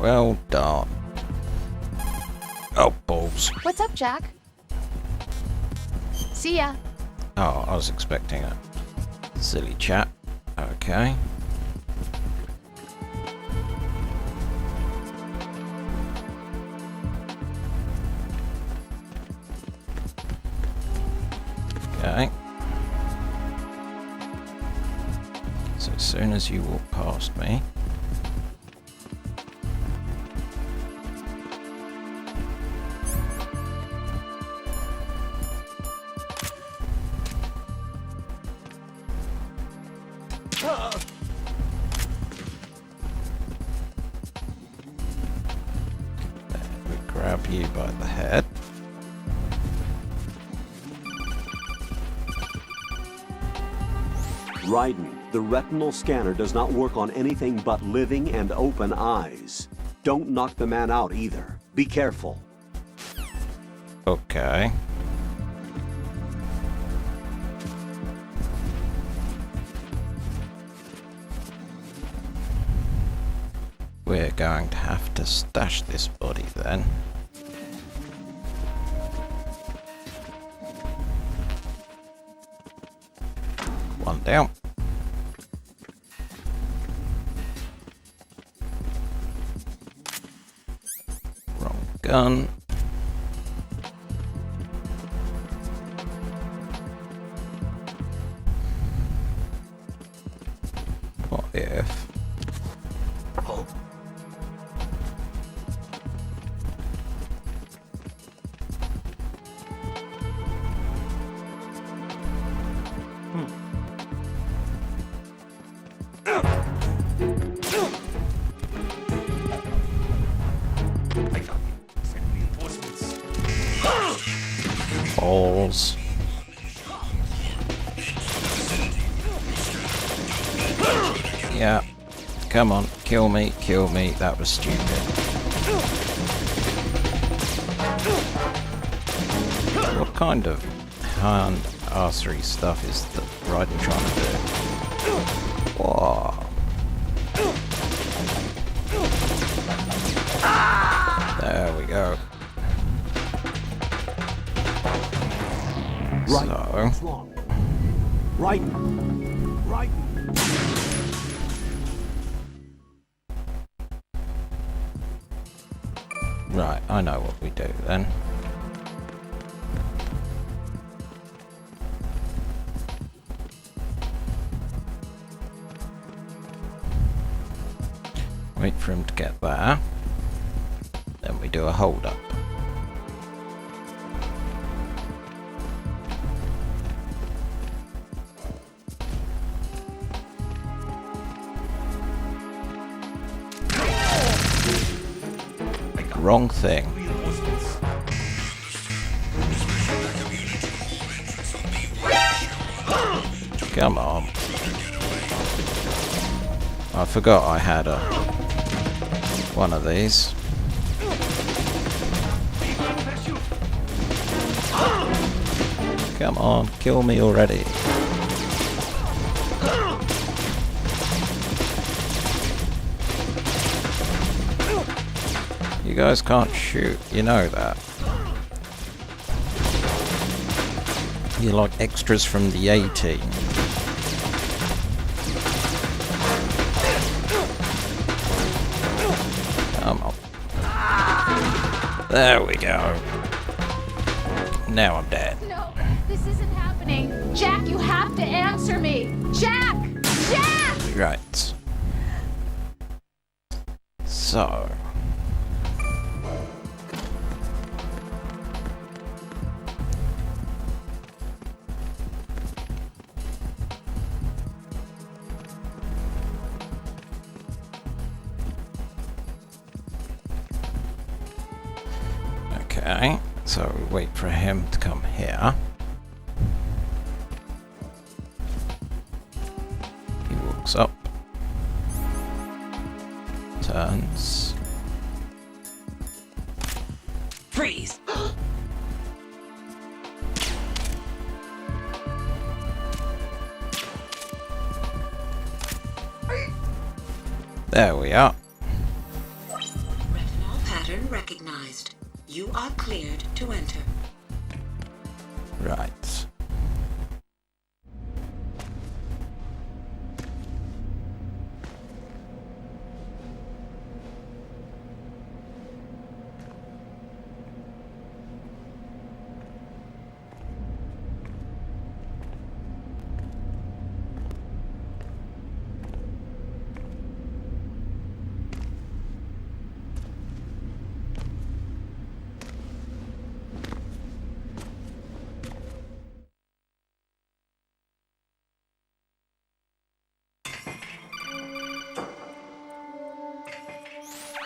Well done. Oh, balls. What's up, Jack? See ya. Oh, I was expecting a silly chat. Okay. Okay. So as soon as you walk past me, we grab you by the head. Raiden, the retinal scanner does not work on anything but living and open eyes. Don't knock the man out either. Be careful. Okay. We're going to have to stash this body then. One down. Wrong gun. What if? Balls. Yeah. Come on, kill me, kill me. That was stupid. What kind of hand arsery stuff is the Raiden trying to do? Whoa. There we go. Right. So, What's wrong? Raiden. Raiden. right, I know what we do then. Wait for him to get there. Then we do a hold up. Wrong thing. Come on. I forgot I had one of these. Come on, kill me already. You guys can't shoot, you know that. You're like extras from the A-Team. Come on. There we go. Now I'm dead. No, this isn't happening. Jack, you have to answer me. Jack! Jack! Right. So. Okay, so we wait for him to come here. He walks up, turns. Freeze! There we are. advised. You are cleared to enter. Right.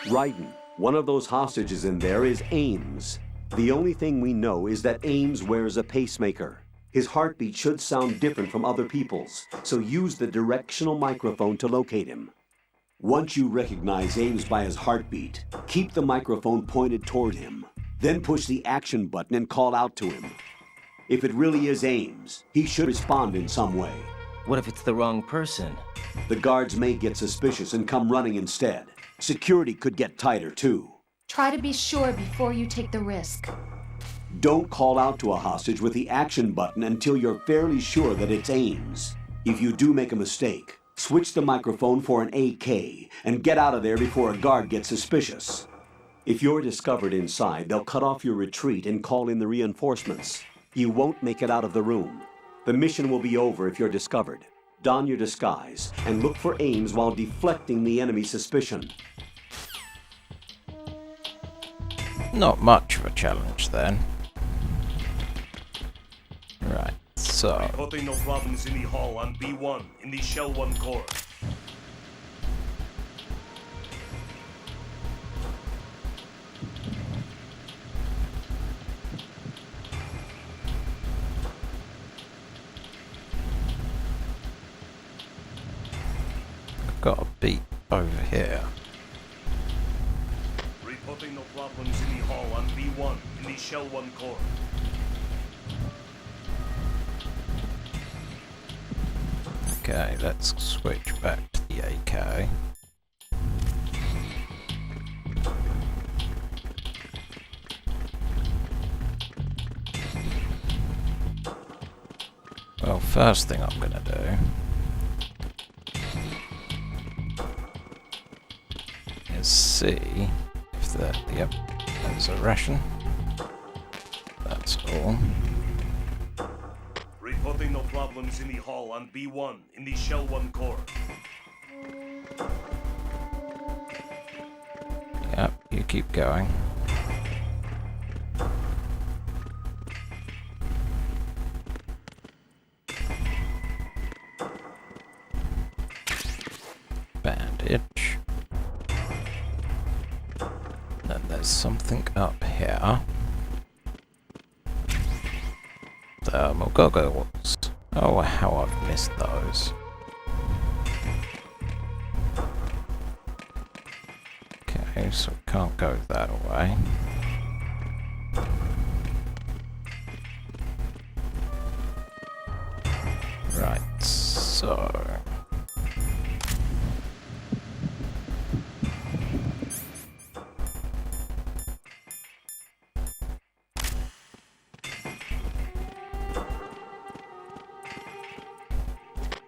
Raiden, one of those hostages in there is Ames. The only thing we know is that Ames wears a pacemaker. His heartbeat should sound different from other people's, so use the directional microphone to locate him. Once you recognize Ames by his heartbeat, keep the microphone pointed toward him. Then push the action button and call out to him. If it really is Ames, he should respond in some way. What if it's the wrong person? The guards may get suspicious and come running instead. Security could get tighter, too. Try to be sure before you take the risk. Don't call out to a hostage with the action button until you're fairly sure that it's Ames. If you do make a mistake, switch the microphone for an AK and get out of there before a guard gets suspicious. If you're discovered inside, they'll cut off your retreat and call in the reinforcements. You won't make it out of the room. The mission will be over if you're discovered. Don your disguise and look for Ames while deflecting the enemy's suspicion. Not much of a challenge then. Right, so... Reporting no problems in the hall on B1 in the Shell 1 core. Got a beat over here. Reporting no problems in the hall on B1 in the Shell 1 core. Okay, let's switch back to the AK. Well, first thing I'm gonna do is see if yep, there's a ration. That's all. Reporting no problems in the hall on B1 in the Shell 1 core. Yep, you keep going. Bandage. Then there's something up here. Thermal goggles. Oh, how I've missed those. Okay, so we can't go that way. Right, so...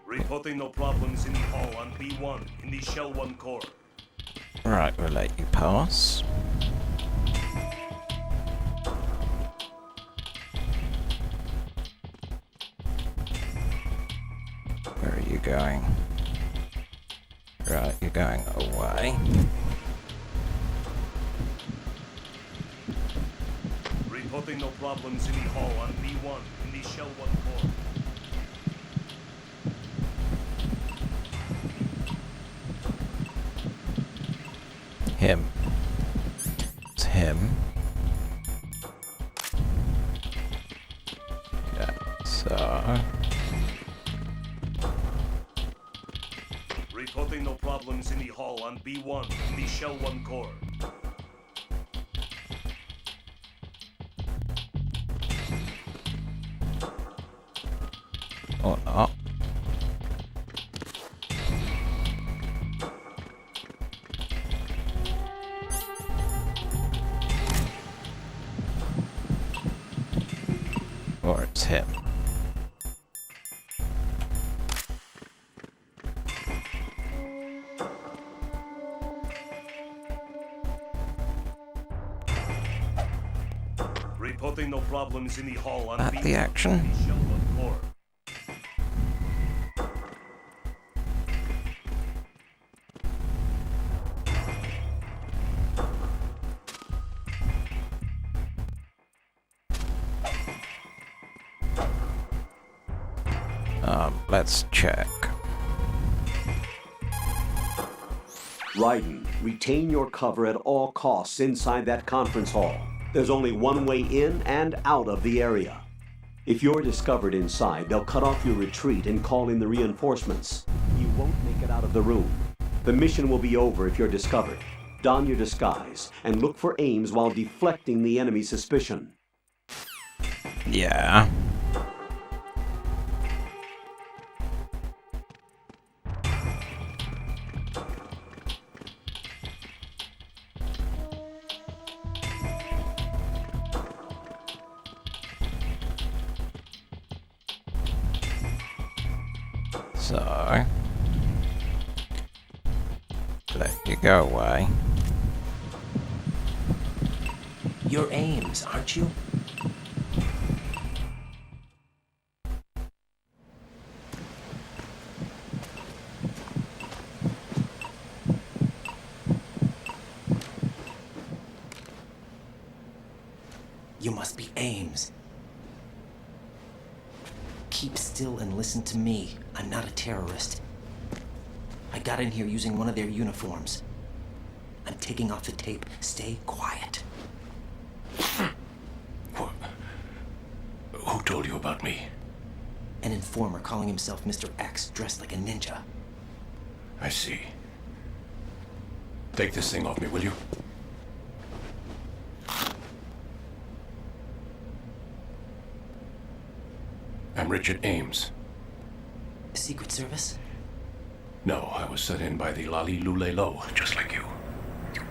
Reporting no problems in the hall on B1 in the Shell 1 core. Right, we'll let you pass. Where are you going? Right, you're going away. Reporting no problems in the hall on B1 in the Shell 1 core. Him. It's him. Yeah, so... Reporting no problems in the hall on B1 in the Shell 1 core. Or not. Reporting no problems in the hall on At B1 the action. in the shell of core. Let's check. Raiden, retain your cover at all costs inside that conference hall. There's only one way in and out of the area. If you're discovered inside, they'll cut off your retreat and call in the reinforcements. You won't make it out of the room. The mission will be over if you're discovered. Don your disguise and look for aims while deflecting the enemy's suspicion. Yeah. So, let you go away. You're Ames, aren't you? You must be Ames. Keep still and listen to me. I'm not a terrorist. I got in here using one of their uniforms. I'm taking off the tape. Stay quiet. Who told you about me? An informer calling himself Mr. X, dressed like a ninja. I see. Take this thing off me, will you? I'm Richard Ames. Secret Service? No, I was sent in by the Lali Lule Lo, just like you.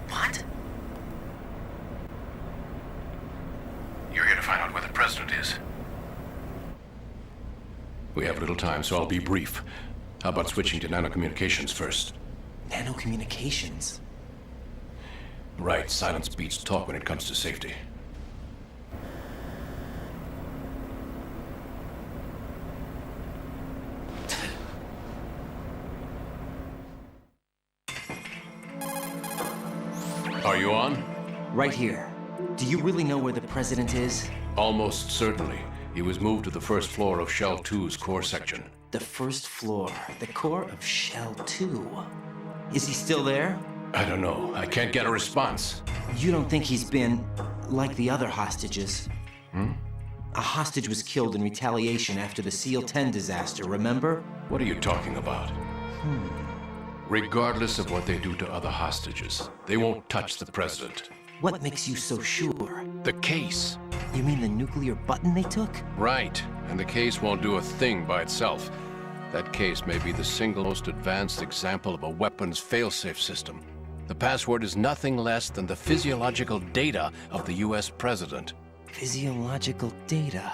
What? You're here to find out where the president is. We have little time, so I'll be brief. How about switching to nanocommunications first? Nanocommunications? Right, silence beats talk when it comes to safety. Are you on? Right here. Do you really know where the president is? Almost certainly. He was moved to the first floor of Shell 2's core section. The first floor, the core of Shell 2. Is he still there? I don't know. I can't get a response. You don't think he's been like the other hostages? A hostage was killed in retaliation after the SEAL 10 disaster, remember? What are you talking about? Regardless of what they do to other hostages, they won't touch the president. What makes you so sure? The case. You mean the nuclear button they took? Right. And the case won't do a thing by itself. That case may be the single most advanced example of a weapons failsafe system. The password is nothing less than the physiological data of the US president. Physiological data?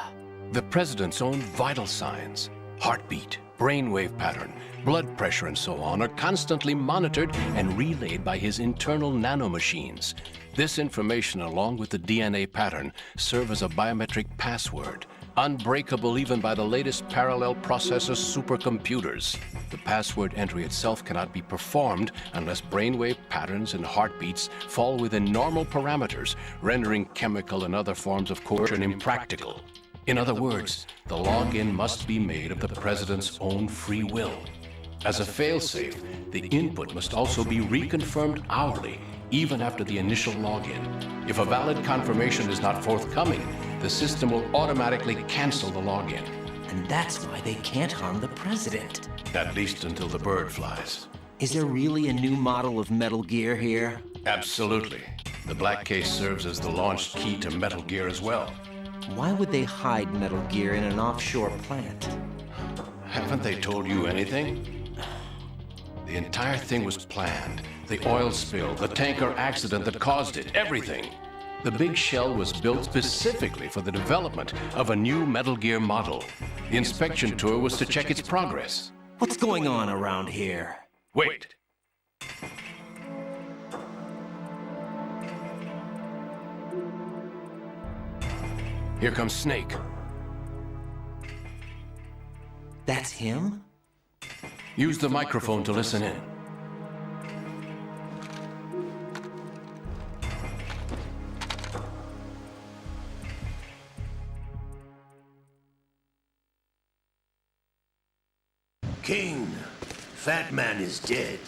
The president's own vital signs, heartbeat, brainwave pattern, blood pressure, and so on, are constantly monitored and relayed by his internal nanomachines. This information, along with the DNA pattern, serve as a biometric password, unbreakable even by the latest parallel processor supercomputers. The password entry itself cannot be performed unless brainwave patterns and heartbeats fall within normal parameters, rendering chemical and other forms of coercion impractical. In other words, the login must be made of the president's own free will. As a failsafe, the input must also be reconfirmed hourly, even after the initial login. If a valid confirmation is not forthcoming, the system will automatically cancel the login. And that's why they can't harm the president. At least until the bird flies. Is there really a new model of Metal Gear here? Absolutely. The black case serves as the launch key to Metal Gear as well. Why would they hide Metal Gear in an offshore plant? Haven't they told you anything? The entire thing was planned. The oil spill, the tanker accident that caused it, everything. The big shell was built specifically for the development of a new Metal Gear model. The inspection tour was to check its progress. What's going on around here? Wait. Here comes Snake. That's him? Use the microphone to listen in. King, Fat Man is dead.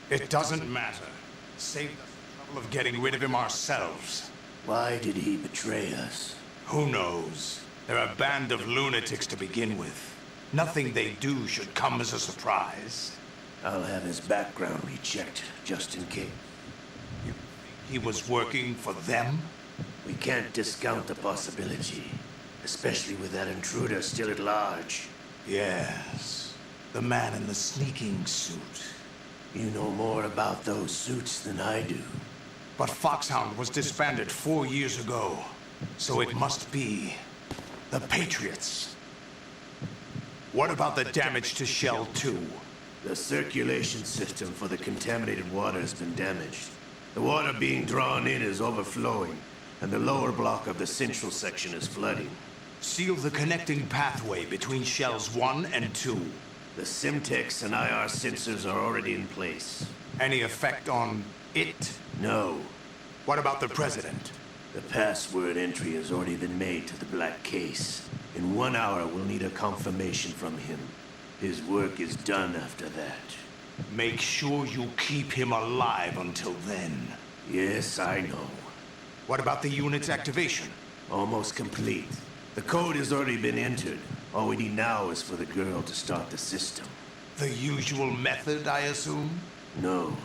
It doesn't matter. Saved us the trouble of getting rid of him ourselves. Why did he betray us? Who knows? They're a band of lunatics to begin with. Nothing they do should come as a surprise. I'll have his background rechecked, just in case. You think he was working for them? We can't discount the possibility, especially with that intruder still at large. Yes. The man in the sneaking suit. You know more about those suits than I do. But Foxhound was disbanded 4 years ago. So it must be the Patriots. What about the damage to Shell 2? The circulation system for the contaminated water has been damaged. The water being drawn in is overflowing, and the lower block of the central section is flooding. Seal the connecting pathway between Shells 1 and 2. The Simtex and IR sensors are already in place. Any effect on it? No. What about the President? The password entry has already been made to the black case. In 1 hour, we'll need a confirmation from him. His work is done after that. Make sure you keep him alive until then. Yes, I know. What about the unit's activation? Almost complete. The code has already been entered. All we need now is for the girl to start the system. The usual method, I assume? No.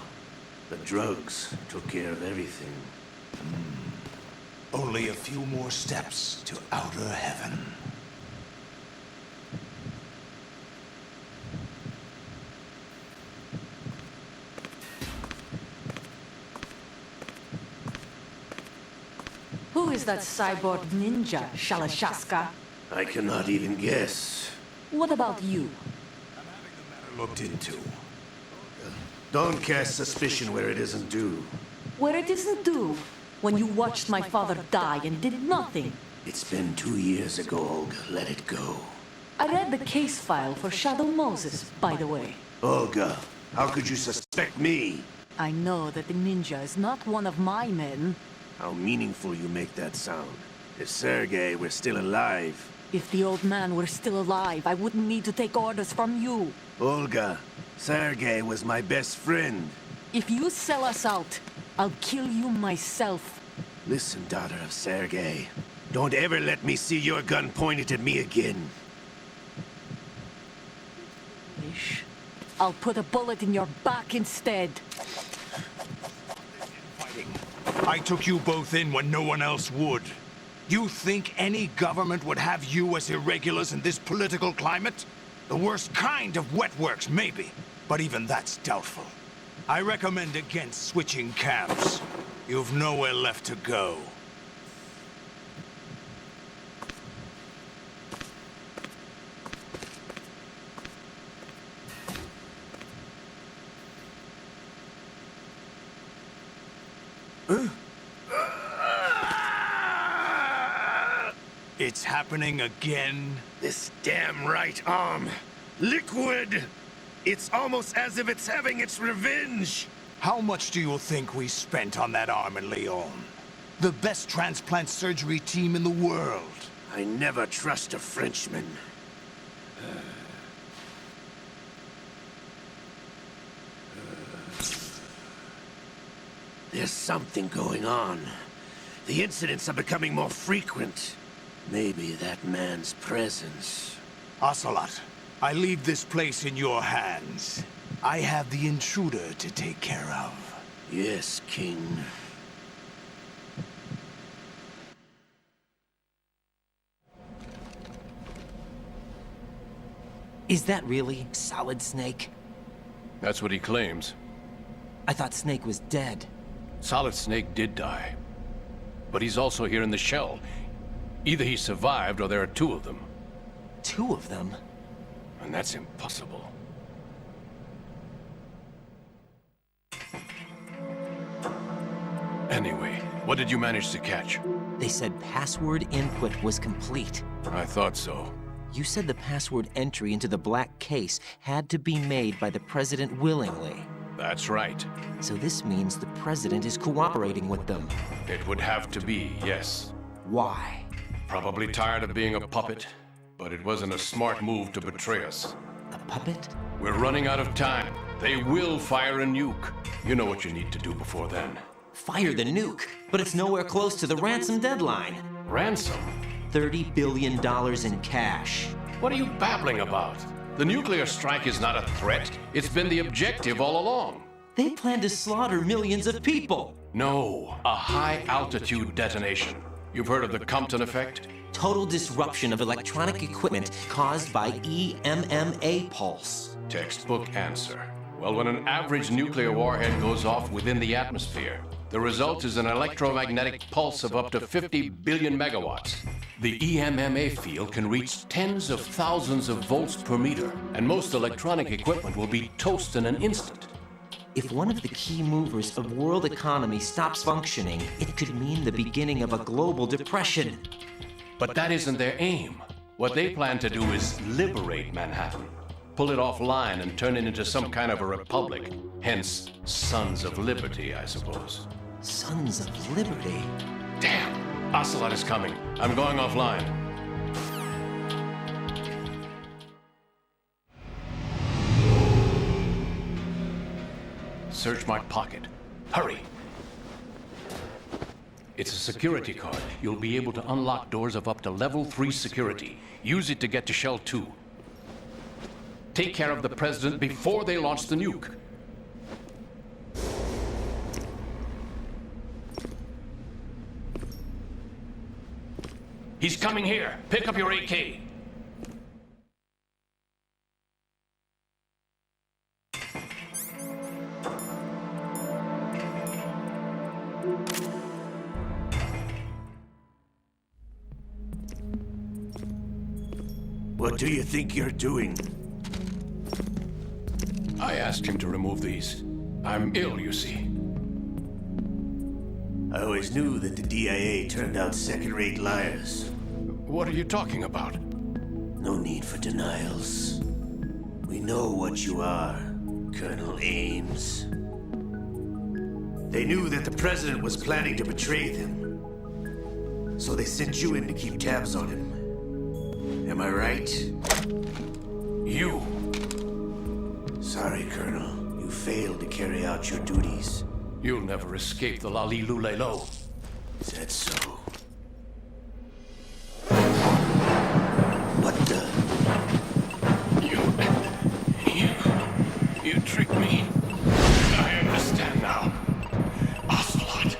The drugs took care of everything. Only a few more steps to outer heaven. Who is that cyborg ninja, Shalashaska? I cannot even guess. What about you? I'm having the matter looked into. Don't cast suspicion where it isn't due. Where it isn't due, when you watched my father die and did nothing. It's been 2 years ago, Olga. Let it go. I read the case file for Shadow Moses, by the way. Olga, how could you suspect me? I know that the ninja is not one of my men. How meaningful you make that sound. If Sergei were still alive... If the old man were still alive, I wouldn't need to take orders from you. Olga, Sergei was my best friend. If you sell us out, I'll kill you myself. Listen, daughter of Sergei. Don't ever let me see your gun pointed at me again. Wish. I'll put a bullet in your back instead. I took you both in when no one else would. You think any government would have you as irregulars in this political climate? The worst kind of wet works, maybe. But even that's doubtful. I recommend against switching camps. You've nowhere left to go. It's happening again? This damn right arm. Liquid! It's almost as if it's having its revenge! How much do you think we spent on that arm in Lyon? The best transplant surgery team in the world. I never trust a Frenchman. There's something going on. The incidents are becoming more frequent. Maybe that man's presence. Ocelot, I leave this place in your hands. I have the intruder to take care of. Yes, King. Is that really Solid Snake? That's what he claims. I thought Snake was dead. Solid Snake did die. But he's also here in the shell. Either he survived or there are two of them. Two of them? And that's impossible. Anyway, What did you manage to catch? They said password input was complete. I thought so. You said the password entry into the black case had to be made by the president willingly. That's right. So this means the president is cooperating with them. It would have to be, yes. Why? Probably tired of being a puppet, but it wasn't a smart move to betray us. A puppet? We're running out of time. They will fire a nuke. You know what you need to do before then. Fire the nuke, but it's nowhere close to the ransom deadline. Ransom? $30 billion in cash. What are you babbling about? The nuclear strike is not a threat. It's been the objective all along. They plan to slaughter millions of people. No, a high-altitude detonation. You've heard of the Compton effect? Total disruption of electronic equipment caused by EMMA pulse. Textbook answer. Well, when an average nuclear warhead goes off within the atmosphere, the result is an electromagnetic pulse of up to 50 billion megawatts. The EMMA field can reach tens of thousands of volts per meter, and most electronic equipment will be toast in an instant. If one of the key movers of world economy stops functioning, it could mean the beginning of a global depression. But that isn't their aim. What they plan to do is liberate Manhattan. Pull it offline and turn it into some kind of a republic. Hence, Sons of Liberty, I suppose. Sons of Liberty? Damn! Ocelot is coming. I'm going offline. Search my pocket. Hurry! It's a security card. You'll be able to unlock doors of up to level 3 security. Use it to get to Shell 2. Take care of the president before they launch the nuke. He's coming here. Pick up your AK. What do you think you're doing? I asked him to remove these. I'm ill, you see. I always knew that the DIA turned out second-rate liars. What are you talking about? No need for denials. We know what you are, Colonel Ames. They knew that the president was planning to betray them. So they sent you in to keep tabs on him. Am I right? You. Sorry, Colonel. You failed to carry out your duties. You'll never escape the Lalilulelo. Is that so? What the? You tricked me. I understand now. Ocelot.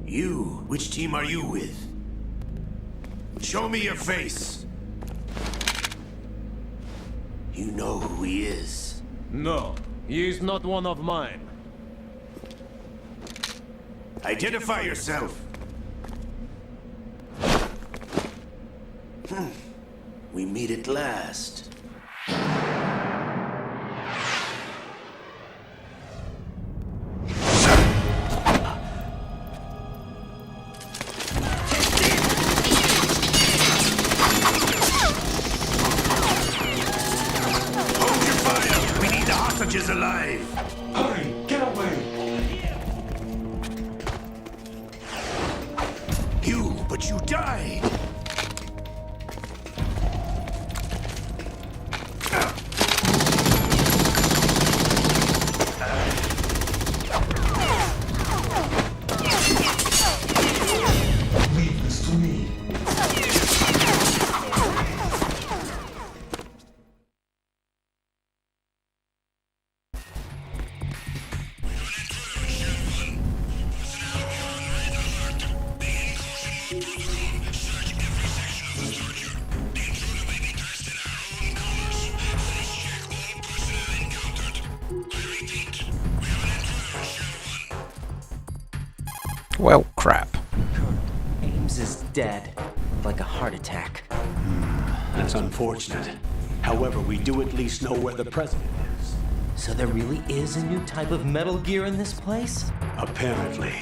You? Which team are you with? Show me your face! You know who he is. No, he is not one of mine. Identify yourself! We meet at last. Is alive! Hurry, get away! But you died! Leave this to me. Well, crap. Ames is dead. like a heart attack. That's unfortunate. However, we do at least know where the president is. So there really is a new type of Metal Gear in this place? Apparently.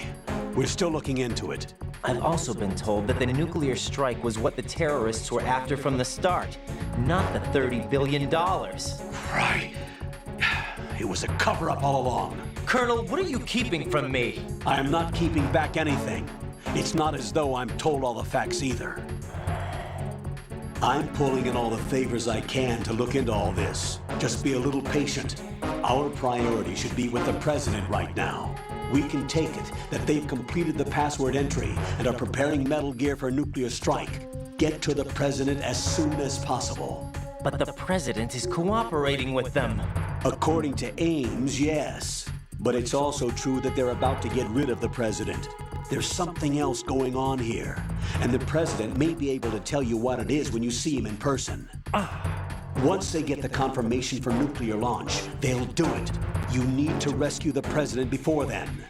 We're still looking into it. I've also been told that the nuclear strike was what the terrorists were after from the start, not the $30 billion. Right. It was a cover-up all along. Colonel, what are you keeping from me? I am not keeping back anything. It's not as though I'm told all the facts either. I'm pulling in all the favors I can to look into all this. Just be a little patient. Our priority should be with the president right now. We can take it that they've completed the password entry and are preparing Metal Gear for nuclear strike. Get to the president as soon as possible. But the president is cooperating with them. According to Ames, yes. But it's also true that they're about to get rid of the president. There's something else going on here, and the president may be able to tell you what it is when you see him in person. Once they get the confirmation for nuclear launch, they'll do it. You need to rescue the president before then.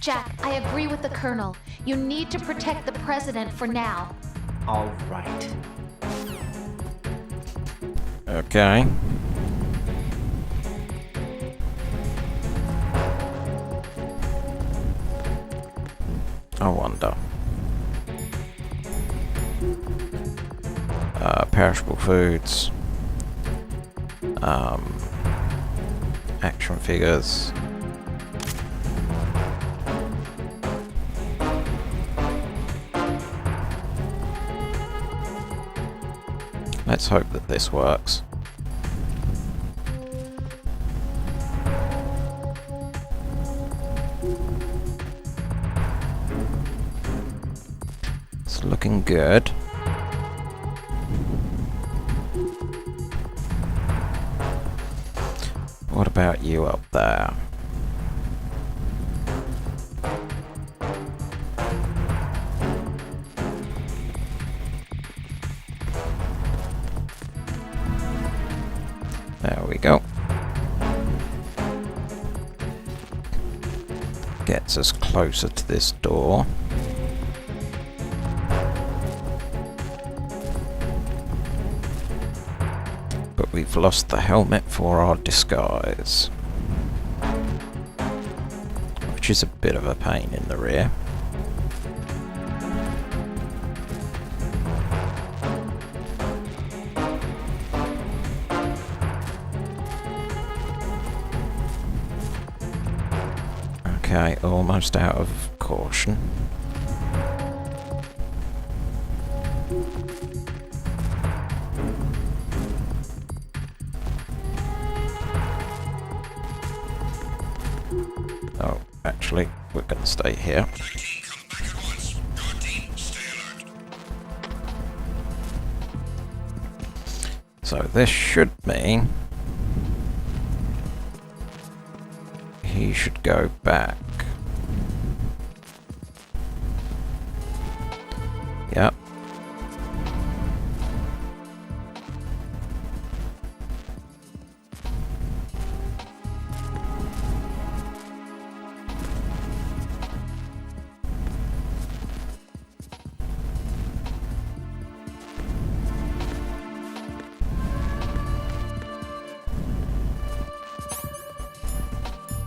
Jack, I agree with the Colonel. You need to protect the president for now. All right. Okay. I wonder. Perishable foods. Action figures. Let's hope that this works. It's looking good. What about you up there? There we go. Gets us closer to this door. But we've lost the helmet for our disguise, which is a bit of a pain in the rear. Okay, almost out of caution. Oh, actually, we're going to stay here. So this should mean he should go back. Yep.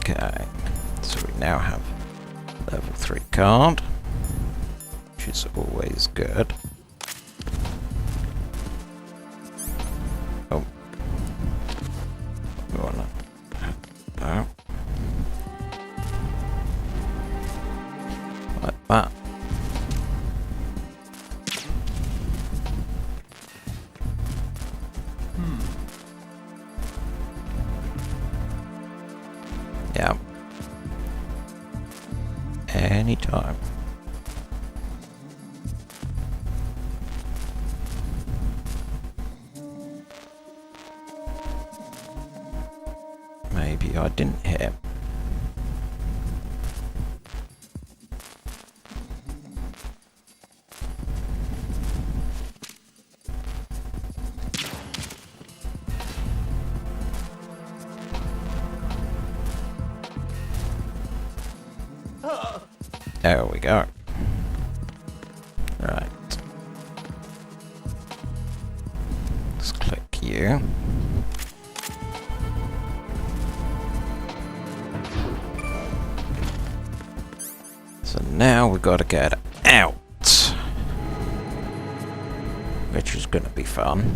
Okay, so we now have level 3 card, which is always good. Oh, we wanna no, like that. Yeah. Anytime. Maybe I didn't hit. There we go. Right. you. So now we gotta get out. Which is gonna be fun.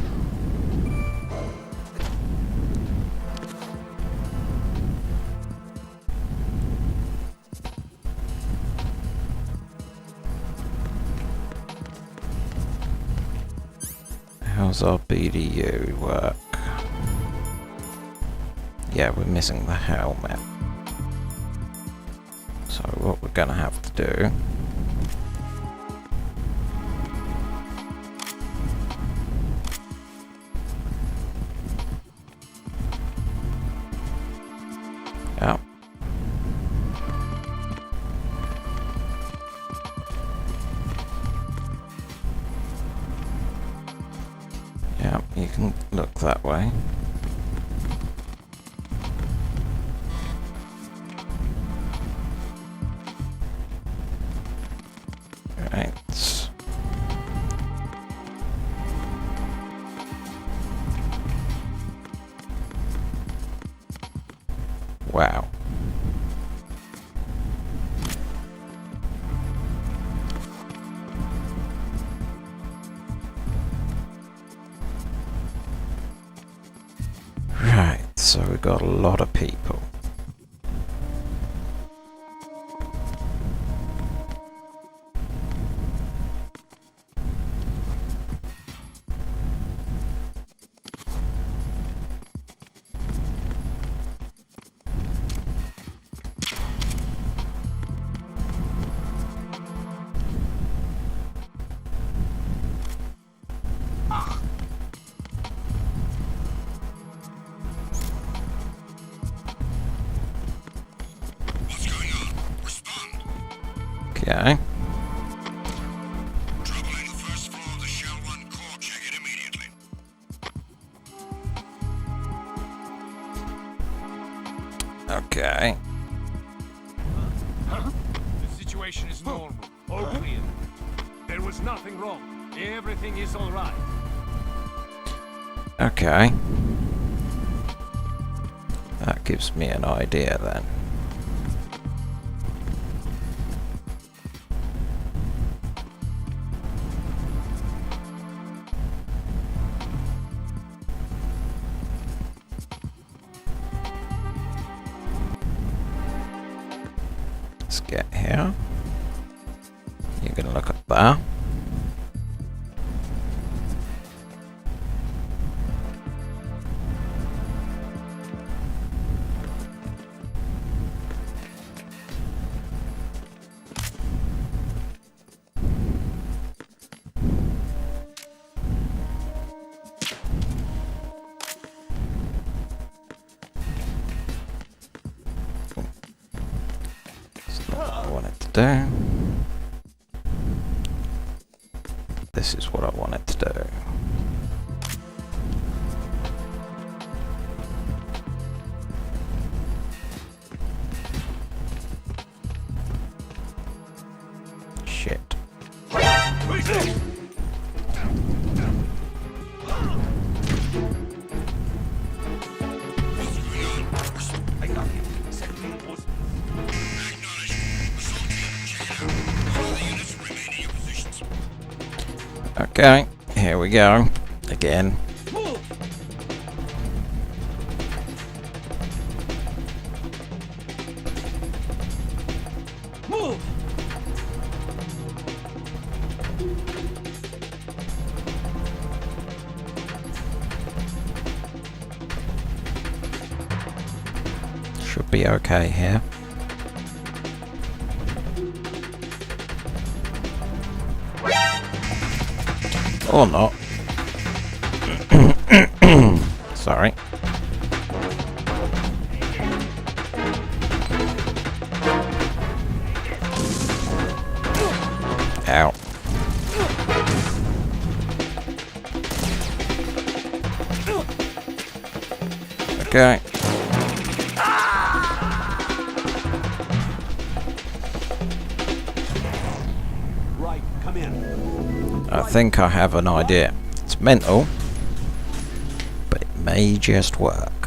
How's our BDU work? Yeah, we're missing the helmet. So what we're gonna have to do yeah, you can look that way. Right. Wow. Right, so we've got a lot of people. Okay. Trouble in the first floor of the Shell 1 core. Check it immediately. Okay. The situation is normal. All clear. There was nothing wrong. Everything is all right. Okay. That gives me an idea then. Let's get here. You're gonna look at that. Do. This is what I wanted to do. Shit. Okay, here we go. Again. Move! Should be okay here. Or not. Sorry. Ow. Okay. Right, come in. I think I have an idea. It's mental, but may just work.